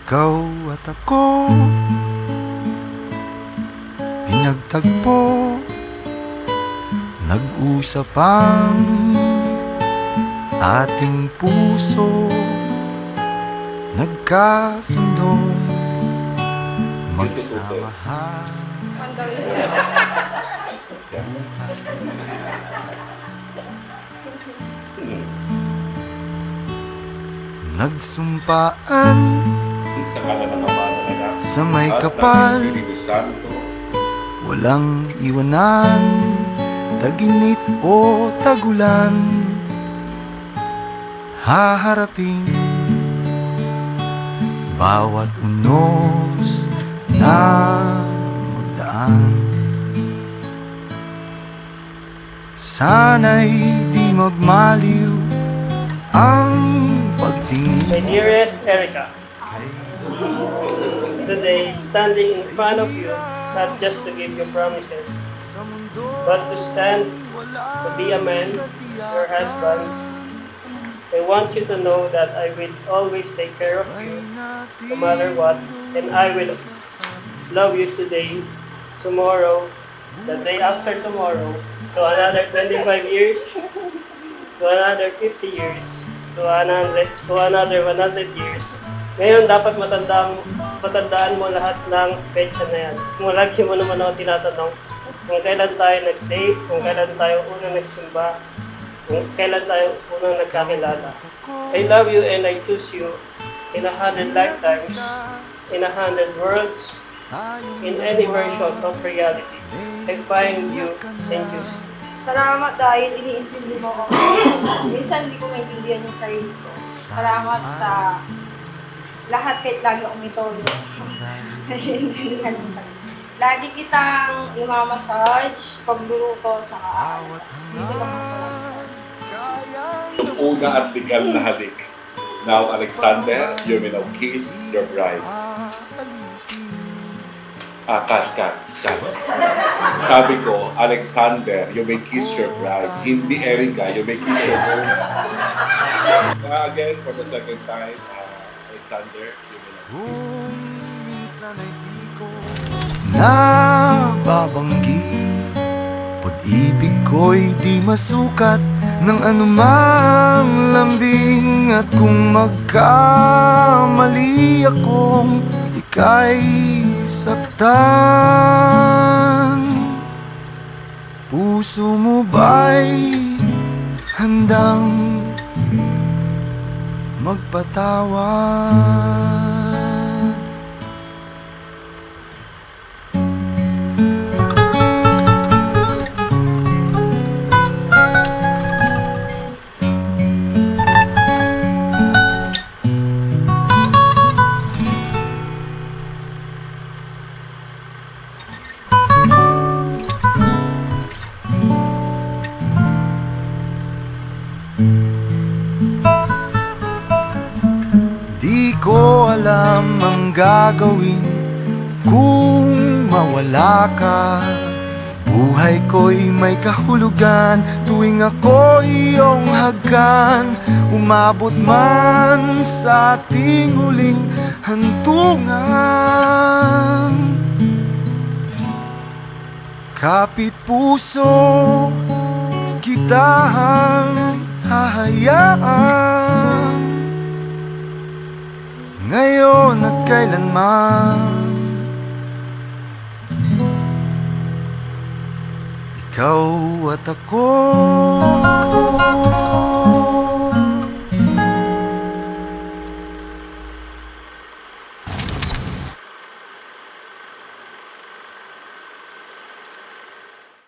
Ikaw at ako, pinagtagpo, nag-usap ang ating puso, nagkasundong magsamahan. Nagsumpaan sa may kapal, walang iwanan, taginit o tagulan, haharapin bawat unos na magdaan. Sana'y di magmaliw ang pagtingin. My dearest Erica, today, standing in front of you, not just to give you promises, but to stand, to be a man, your husband, I want you to know that I will always take care of you, no matter what, and I will love you today, tomorrow, the day after tomorrow, to another 25 years, to another 50 years, to another 100 years. Ngayon, dapat matandaan mo lahat ng petsa na yan. Kung lagi mo naman ako tinatanong kung kailan tayo nag-date, kung kailan tayo unang nagsimba, kung kailan tayo unang nagkakilala. I love you and I choose you in 100 lifetimes, in 100 worlds, in any version of reality. I find you and choose you. Salamat dahil iniintindi mo ako. Minsan hindi ko maintindihan yung sarili ko. Salamat sa lahat kahit lagi akong itono. Naiintindihan mo tayo. Lagi kitang imamassage, pagluluto sa kaan. Dito lang ako lang. Una at legal na halik. Now, Alexander, you may now kiss your bride. Kat. Sabi ko, Alexander, you may kiss your bride. Hindi Erica, you may kiss your bride. Again, for the second time, Alexander, you may now kiss. Nababanggit, pag-ibig ko'y di masukat ng anumang lambing. At kung magkamali akong ika'y saktan, puso mo ba'y handang magpatawad? Di ko alam ang gagawin kung mawala ka. Buhay ko'y may kahulugan tuwing ako iyong hagkan. Umabot man sa ating huling hantungan, kapit puso kitang hahayaan, ngayon at kailanman. Ikaw at ako,